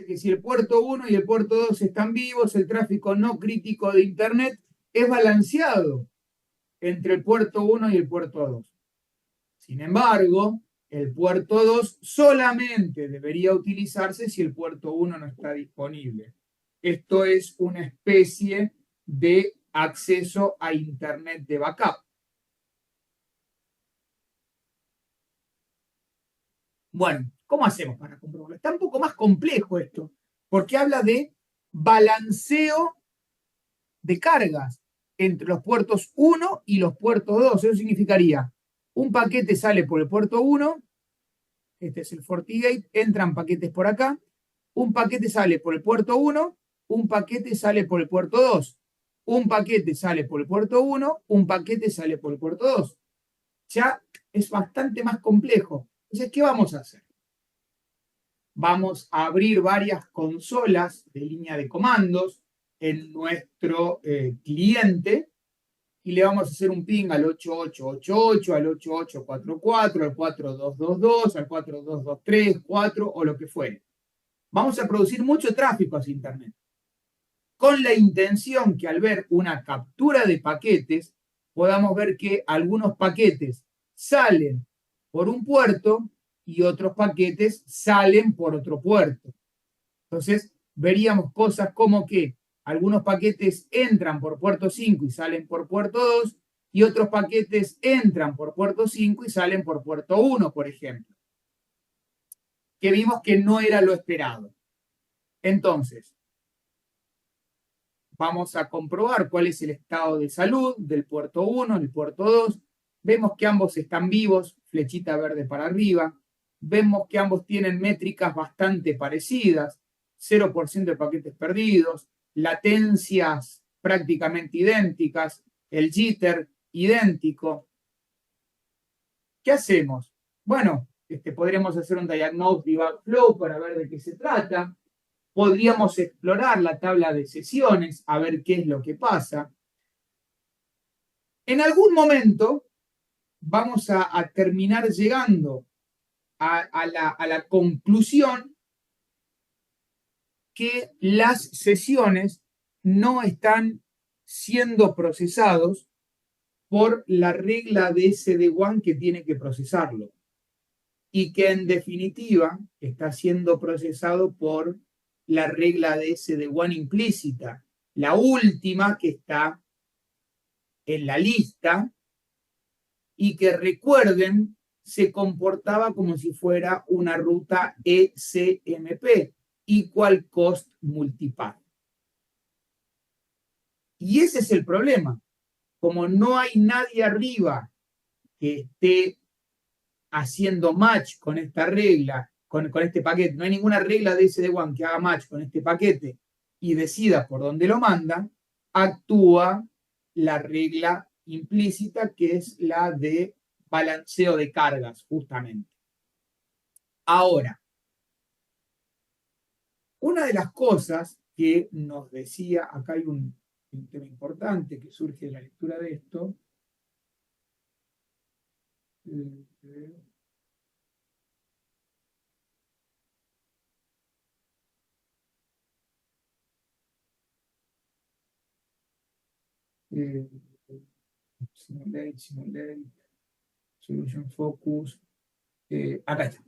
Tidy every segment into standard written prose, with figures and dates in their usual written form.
que si el puerto 1 y el puerto 2 están vivos, el tráfico no crítico de Internet es balanceado entre el puerto 1 y el puerto 2. Sin embargo, el puerto 2 solamente debería utilizarse si el puerto 1 no está disponible. Esto es una especie de acceso a Internet de backup. Bueno, ¿cómo hacemos para comprobarlo? Está un poco más complejo esto, porque habla de balanceo de cargas entre los puertos 1 y los puertos 2. Eso significaría, un paquete sale por el puerto 1, este es el FortiGate, entran paquetes por acá, un paquete sale por el puerto 1, un paquete sale por el puerto 2, un paquete sale por el puerto 1, un paquete sale por el puerto 2. Ya es bastante más complejo. Entonces, ¿qué vamos a hacer? Vamos a abrir varias consolas de línea de comandos en nuestro cliente y le vamos a hacer un ping al 8888, al 8844, al 4222, al 4223, 4 o lo que fuere. Vamos a producir mucho tráfico hacia Internet, con la intención que al ver una captura de paquetes, podamos ver que algunos paquetes salen por un puerto y otros paquetes salen por otro puerto. Entonces, veríamos cosas como que algunos paquetes entran por puerto 5 y salen por puerto 2, y otros paquetes entran por puerto 5 y salen por puerto 1, por ejemplo. Que vimos que no era lo esperado. Entonces, vamos a comprobar cuál es el estado de salud del puerto 1, del puerto 2. Vemos que ambos están vivos, flechita verde para arriba. Vemos que ambos tienen métricas bastante parecidas, 0% de paquetes perdidos, latencias prácticamente idénticas, el jitter idéntico. ¿Qué hacemos? Bueno, podríamos hacer un diagnose debug flow para ver de qué se trata. Podríamos explorar la tabla de sesiones a ver qué es lo que pasa. En algún momento vamos a terminar llegando a la conclusión que las sesiones no están siendo procesados por la regla de SD-WAN que tiene que procesarlo, y que en definitiva está siendo procesado por la regla de SD-WAN implícita, la última que está en la lista, y que, recuerden, se comportaba como si fuera una ruta ECMP, Equal Cost Multipath. Y ese es el problema. Como no hay nadie arriba que esté haciendo match con esta regla, con este paquete, no hay ninguna regla de SD-WAN que haga match con este paquete y decida por dónde lo manda, actúa la regla implícita, que es la de balanceo de cargas, justamente. Ahora, una de las cosas que nos decía, acá hay un tema importante que surge de la lectura de esto. Simulate, Solution Focus. Acá está.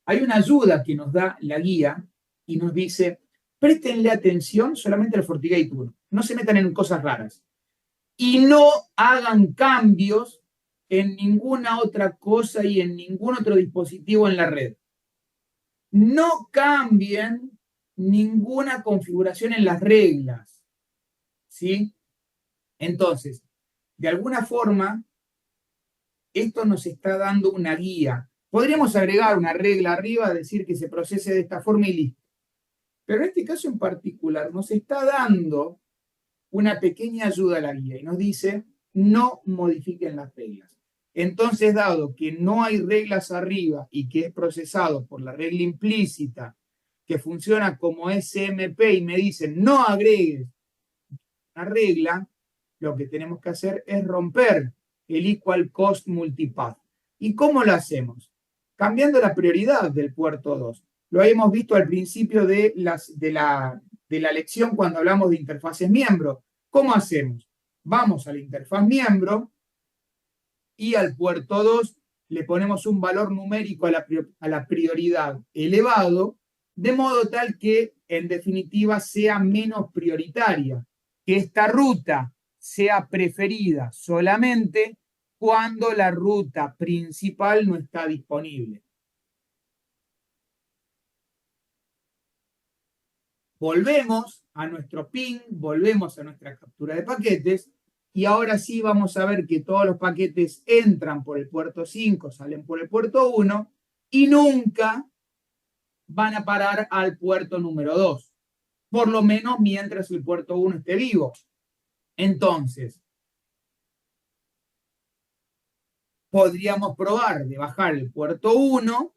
Hay una ayuda que nos da la guía y nos dice, préstenle atención solamente al FortiGate 1, no se metan en cosas raras y no hagan cambios en ninguna otra cosa y en ningún otro dispositivo en la red. No cambien ninguna configuración en las reglas, ¿sí? Entonces, de alguna forma, esto nos está dando una guía. Podríamos agregar una regla arriba, decir que se procese de esta forma y listo. Pero en este caso en particular nos está dando una pequeña ayuda a la guía y nos dice, no modifiquen las reglas. Entonces, dado que no hay reglas arriba y que es procesado por la regla implícita, que funciona como SMP, y me dicen, no agregues una regla, lo que tenemos que hacer es romper el Equal Cost Multipath. ¿Y cómo lo hacemos? Cambiando la prioridad del puerto 2. lo habíamos visto al principio de la lección cuando hablamos de interfaces miembro. ¿Cómo hacemos? Vamos a la interfaz miembro y al puerto 2 le ponemos un valor numérico a la prioridad elevado, de modo tal que en definitiva sea menos prioritaria, que esta ruta sea preferida solamente cuando la ruta principal no está disponible. Volvemos a nuestro ping, volvemos a nuestra captura de paquetes y ahora sí vamos a ver que todos los paquetes entran por el puerto 5, salen por el puerto 1 y nunca van a parar al puerto número 2, por lo menos mientras el puerto 1 esté vivo. Entonces, podríamos probar de bajar el puerto 1,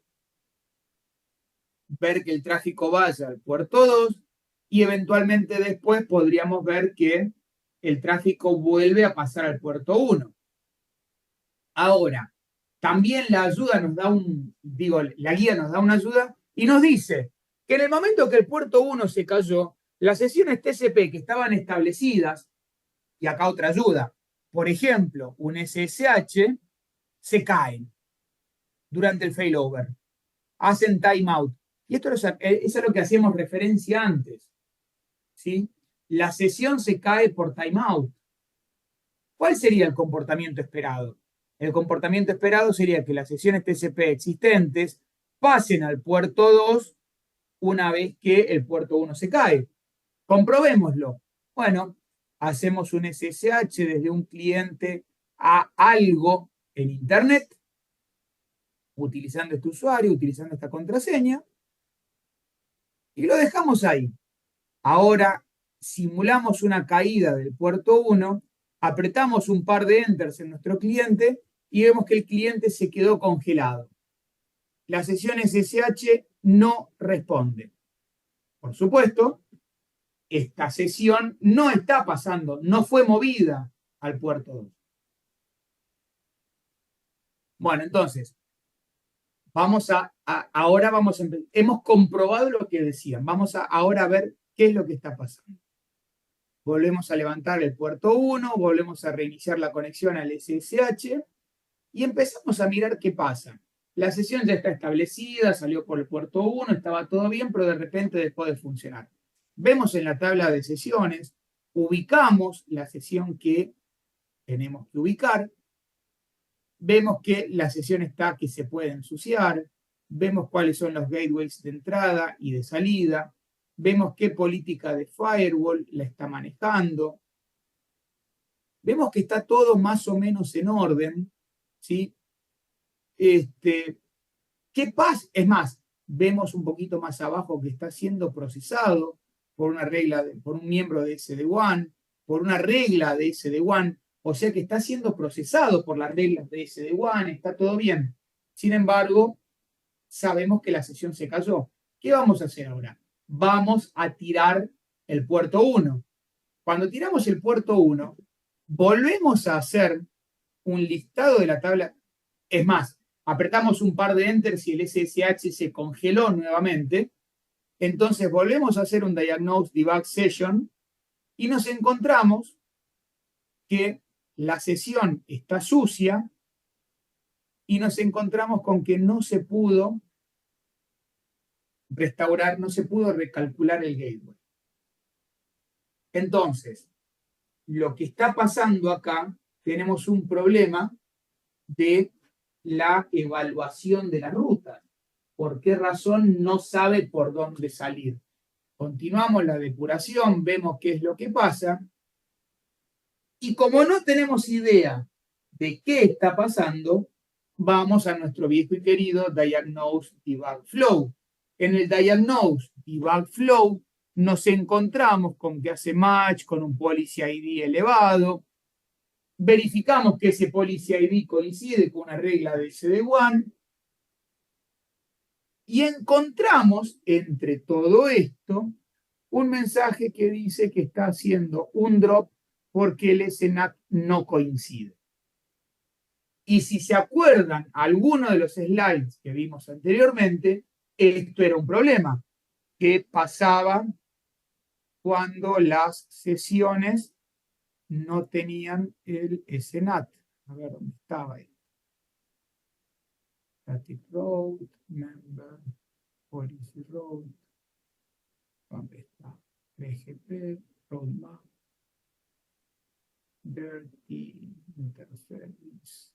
ver que el tráfico vaya al puerto 2 y eventualmente después podríamos ver que el tráfico vuelve a pasar al puerto 1. Ahora, también la ayuda nos da la guía nos da una ayuda y nos dice que en el momento que el puerto 1 se cayó, las sesiones TCP que estaban establecidas, y acá otra ayuda, por ejemplo, un SSH, se caen durante el failover, hacen timeout. Y esto es a lo que hacíamos referencia antes. ¿Sí? La sesión se cae por timeout. ¿Cuál sería el comportamiento esperado? El comportamiento esperado sería que las sesiones TCP existentes pasen al puerto 2 una vez que el puerto 1 se cae. Comprobémoslo. Bueno, hacemos un SSH desde un cliente a algo en Internet, utilizando este usuario, utilizando esta contraseña, y lo dejamos ahí. Ahora simulamos una caída del puerto 1, apretamos un par de enters en nuestro cliente y vemos que el cliente se quedó congelado. La sesión SSH no responde. Por supuesto, esta sesión no está pasando, no fue movida al puerto 2. Bueno, entonces, hemos comprobado lo que decían. Vamos a ahora ver qué es lo que está pasando. Volvemos a levantar el puerto 1, volvemos a reiniciar la conexión al SSH y empezamos a mirar qué pasa. La sesión ya está establecida, salió por el puerto 1, estaba todo bien, pero de repente dejó de funcionar. Vemos en la tabla de sesiones, ubicamos la sesión que tenemos que ubicar, vemos que la sesión está que se puede ensuciar, vemos cuáles son los gateways de entrada y de salida, vemos qué política de firewall la está manejando, vemos que está todo más o menos en orden, ¿sí? ¿Qué pasa? Es más, vemos un poquito más abajo que está siendo procesado por una regla, por un miembro de SD-WAN, por una regla de SD-WAN, o sea que está siendo procesado por las reglas de SD-WAN, está todo bien. Sin embargo, sabemos que la sesión se cayó. ¿Qué vamos a hacer ahora? Vamos a tirar el puerto 1. Cuando tiramos el puerto 1, volvemos a hacer un listado de la tabla. Es más, apretamos un par de enters y el SSH se congeló nuevamente. Entonces volvemos a hacer un diagnose debug session y nos encontramos que la sesión está sucia y nos encontramos con que no se pudo restaurar, no se pudo recalcular el gateway. Entonces, lo que está pasando acá, tenemos un problema de la evaluación de la ruta. ¿Por qué razón no sabe por dónde salir? Continuamos la depuración, vemos qué es lo que pasa. Y como no tenemos idea de qué está pasando, vamos a nuestro viejo y querido Diagnose Debug Flow. En el Diagnose Debug Flow nos encontramos con que hace match con un Policy ID elevado. Verificamos que ese Policy ID coincide con una regla de SD-WAN. Y encontramos entre todo esto un mensaje que dice que está haciendo un drop porque el SNAT no coincide. Y si se acuerdan alguno de los slides que vimos anteriormente, Esto era un problema que pasaba cuando las sesiones no tenían el SNAT. A ver, ¿dónde estaba ahí? Static road, member, policy road. ¿Dónde está? BGP, roadmap, dirty, interface.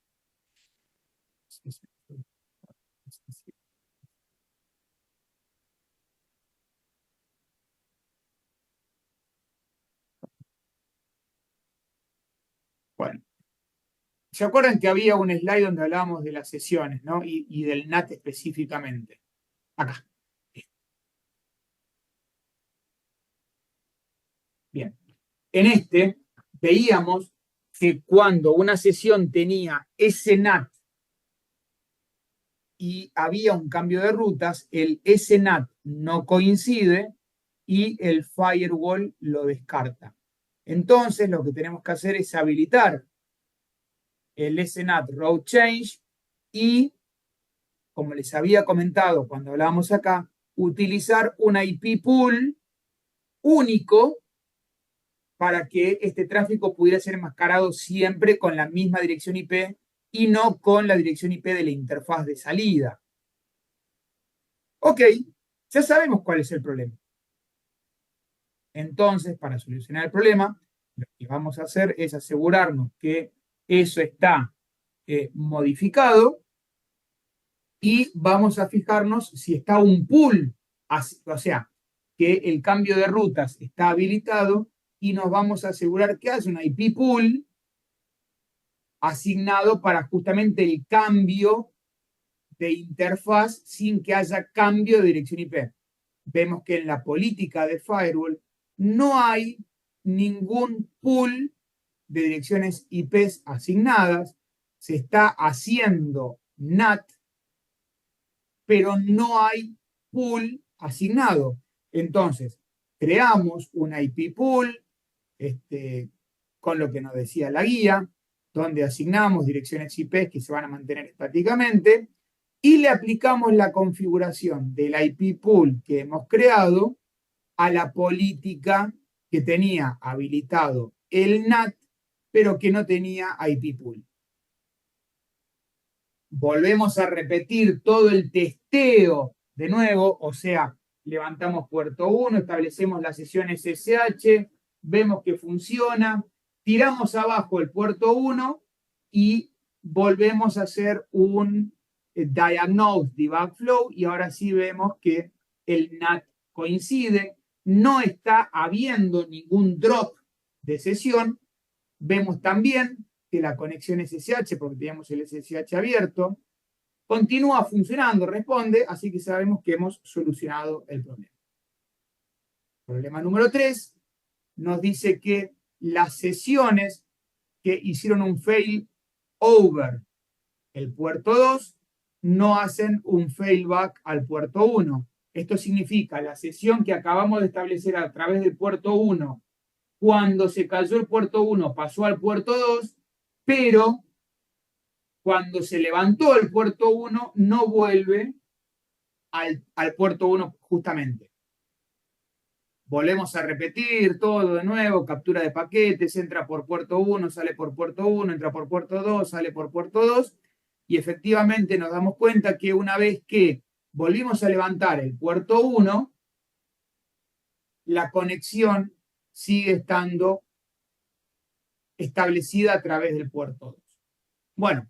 Bueno, ¿se acuerdan que había un slide donde hablábamos de las sesiones, ¿no? Y del NAT específicamente? Acá. Bien. En este veíamos que cuando una sesión tenía ese NAT y había un cambio de rutas, el SNAT no coincide y el firewall lo descarta. Entonces, lo que tenemos que hacer es habilitar el SNAT Route Change y, como les había comentado cuando hablábamos acá, utilizar un IP pool único para que este tráfico pudiera ser enmascarado siempre con la misma dirección IP y no con la dirección IP de la interfaz de salida. Ok, ya sabemos cuál es el problema. Entonces, para solucionar el problema, lo que vamos a hacer es asegurarnos que eso está modificado y vamos a fijarnos si está un pool, o sea, que el cambio de rutas está habilitado y nos vamos a asegurar que hace un IP pool asignado para justamente el cambio de interfaz sin que haya cambio de dirección IP. Vemos que en la política de firewall no hay ningún pool de direcciones IP asignadas, se está haciendo NAT, pero no hay pool asignado. Entonces, creamos un IP pool con lo que nos decía la guía, donde asignamos direcciones IP que se van a mantener estáticamente y le aplicamos la configuración del IP pool que hemos creado a la política que tenía habilitado el NAT, pero que no tenía IP pool. Volvemos a repetir todo el testeo de nuevo, o sea, levantamos puerto 1, establecemos la sesión SSH, vemos que funciona, tiramos abajo el puerto 1 y volvemos a hacer un diagnose debug flow y ahora sí vemos que el NAT coincide, no está habiendo ningún drop de sesión. Vemos también que la conexión SSH, porque teníamos el SSH abierto, continúa funcionando, responde, así que sabemos que hemos solucionado el problema. Problema número 3 nos dice que las sesiones que hicieron un fail over el puerto 2 no hacen un failback al puerto 1. Esto significa la sesión que acabamos de establecer a través del puerto 1, cuando se cayó el puerto 1 pasó al puerto 2, pero cuando se levantó el puerto 1 no vuelve al puerto 1 justamente. Volvemos a repetir todo de nuevo, captura de paquetes, entra por puerto 1, sale por puerto 1, entra por puerto 2, sale por puerto 2, y efectivamente nos damos cuenta que una vez que volvimos a levantar el puerto 1, la conexión sigue estando establecida a través del puerto 2. Bueno,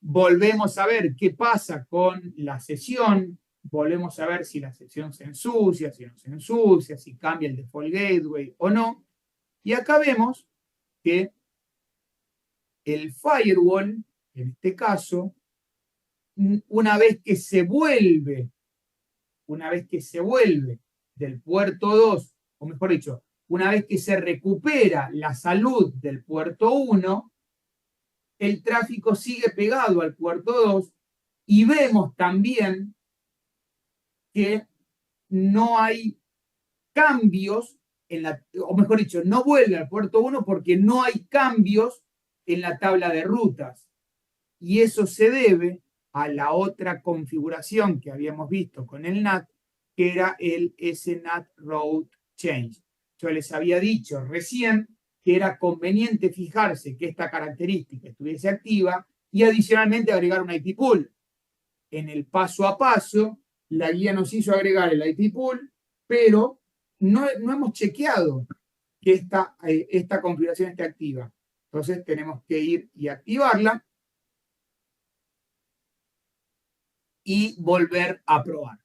volvemos a ver qué pasa con la sesión, volvemos a ver si la sesión se ensucia, si no se ensucia, si cambia el default gateway o no. Y acá vemos que el firewall, en este caso, una vez que se vuelve del puerto 2, o mejor dicho, una vez que se recupera la salud del puerto 1, el tráfico sigue pegado al puerto 2 y vemos también que no hay cambios o mejor dicho, no vuelve al puerto 1 porque no hay cambios en la tabla de rutas. Y eso se debe a la otra configuración que habíamos visto con el NAT, que era el SNAT Route Change. Yo les había dicho recién que era conveniente fijarse que esta característica estuviese activa y adicionalmente agregar un IT pool. En el paso a paso, la guía nos hizo agregar el IT pool, pero no hemos chequeado que esta configuración esté activa. Entonces tenemos que ir y activarla y volver a probar.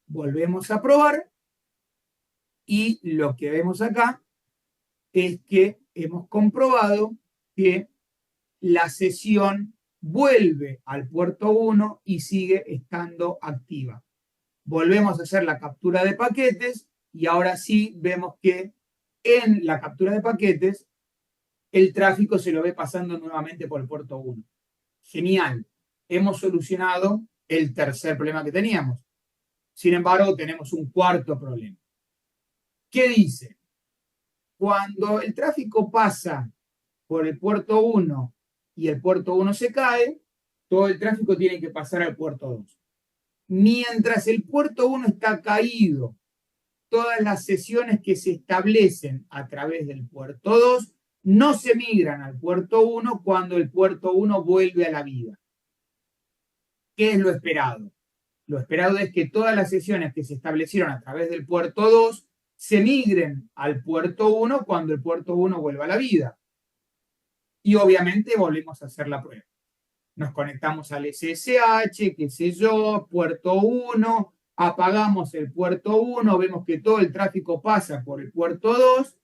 Volvemos a probar y lo que vemos acá es que hemos comprobado que la sesión vuelve al puerto 1 y sigue estando activa. Volvemos a hacer la captura de paquetes y ahora sí vemos que en la captura de paquetes el tráfico se lo ve pasando nuevamente por el puerto 1. Genial. Hemos solucionado el tercer problema que teníamos. Sin embargo, tenemos un cuarto problema. ¿Qué dice? Cuando el tráfico pasa por el puerto 1 y el puerto 1 se cae, todo el tráfico tiene que pasar al puerto 2. Mientras el puerto 1 está caído, todas las sesiones que se establecen a través del puerto 2 no se migran al puerto 1 cuando el puerto 1 vuelve a la vida. ¿Qué es lo esperado? Lo esperado es que todas las sesiones que se establecieron a través del puerto 2 se migren al puerto 1 cuando el puerto 1 vuelva a la vida. Y obviamente volvemos a hacer la prueba. Nos conectamos al SSH, qué sé yo, puerto 1, apagamos el puerto 1, vemos que todo el tráfico pasa por el puerto 2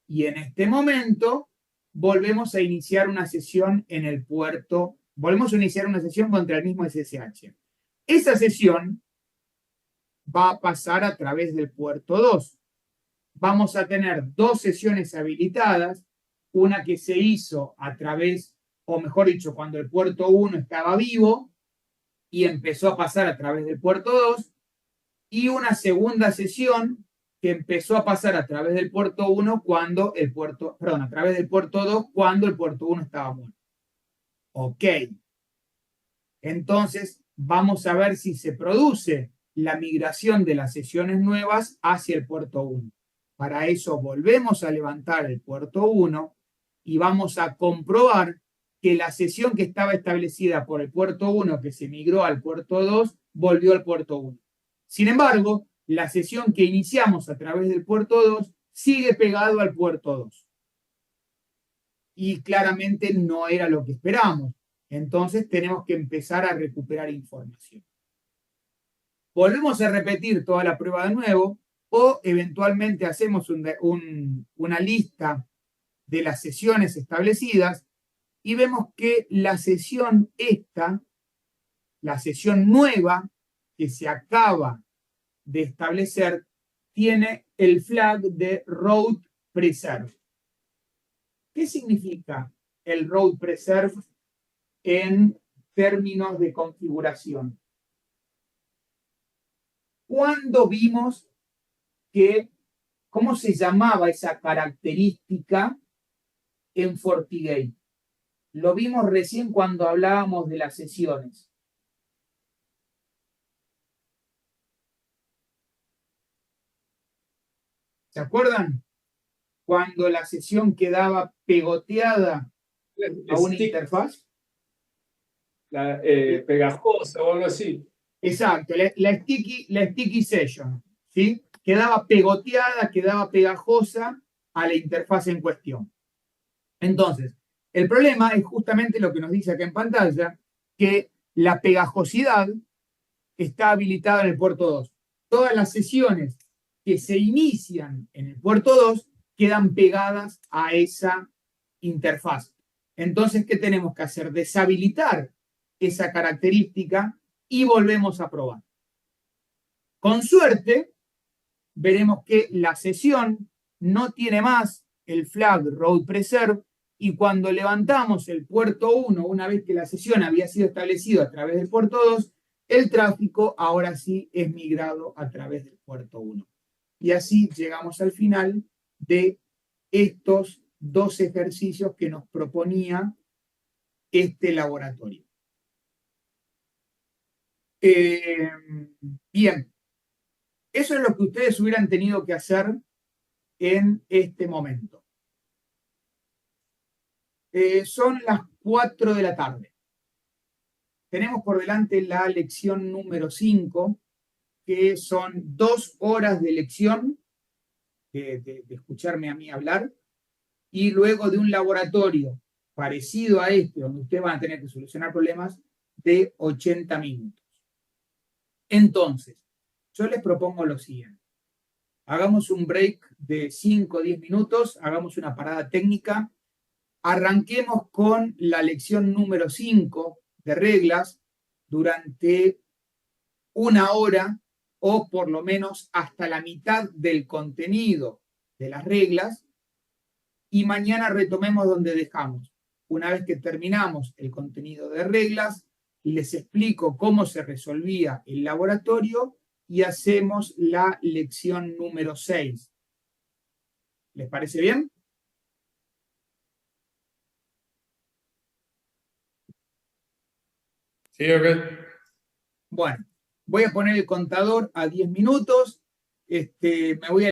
y en este momento volvemos a iniciar una sesión en el puerto, volvemos a iniciar una sesión contra el mismo SSH. Esa sesión va a pasar a través del puerto 2. Vamos a tener dos sesiones habilitadas, una que se hizo a través, o mejor dicho, cuando el puerto 1 estaba vivo y empezó a pasar a través del puerto 2, y una segunda sesión que empezó a pasar a través del puerto 1 cuando el puerto, perdón, a través del puerto 2 cuando el puerto 1 estaba muerto. Ok. Entonces, vamos a ver si se produce la migración de las sesiones nuevas hacia el puerto 1. Para eso volvemos a levantar el puerto 1 y vamos a comprobar que la sesión que estaba establecida por el puerto 1 que se migró al puerto 2 volvió al puerto 1. Sin embargo, la sesión que iniciamos a través del puerto 2 sigue pegado al puerto 2. Y claramente no era lo que esperamos. Entonces tenemos que empezar a recuperar información. Volvemos a repetir toda la prueba de nuevo o eventualmente hacemos una lista de las sesiones establecidas y vemos que la sesión esta, la sesión nueva que se acaba de establecer, tiene el flag de route preserve. ¿Qué significa el route preserve en términos de configuración? ¿Cuándo vimos que, cómo se llamaba esa característica en FortiGate? Lo vimos recién cuando hablábamos de las sesiones. ¿Se acuerdan? Cuando la sesión quedaba pegoteada a una interfaz. Pegajosa o algo así. Exacto, la sticky session, ¿sí? Quedaba pegoteada, quedaba pegajosa a la interfaz en cuestión. Entonces, el problema es justamente lo que nos dice acá en pantalla, que la pegajosidad está habilitada en el puerto 2. Todas las sesiones que se inician en el puerto 2 quedan pegadas a esa interfaz. Entonces, ¿qué tenemos que hacer? Deshabilitar esa característica y volvemos a probar. Con suerte, veremos que la sesión no tiene más el flag route preserve y cuando levantamos el puerto 1, una vez que la sesión había sido establecida a través del puerto 2, el tráfico ahora sí es migrado a través del puerto 1. Y así llegamos al final de estos dos ejercicios que nos proponía este laboratorio. Bien, eso es lo que ustedes hubieran tenido que hacer en este momento. Son las 4 de la tarde. Tenemos por delante la lección número 5, que son 2 horas de lección, de escucharme a mí hablar, y luego de un laboratorio parecido a este, donde ustedes van a tener que solucionar problemas, de 80 minutos. Entonces, yo les propongo lo siguiente. Hagamos un break de 5 o 10 minutos, hagamos una parada técnica, arranquemos con la lección número 5 de reglas durante 1 hora o por lo menos hasta la mitad del contenido de las reglas y mañana retomemos donde dejamos. Una vez que terminamos el contenido de reglas, les explico cómo se resolvía el laboratorio y hacemos la lección número 6. ¿Les parece bien? Sí, ok. Bueno, voy a poner el contador a 10 minutos. Me voy a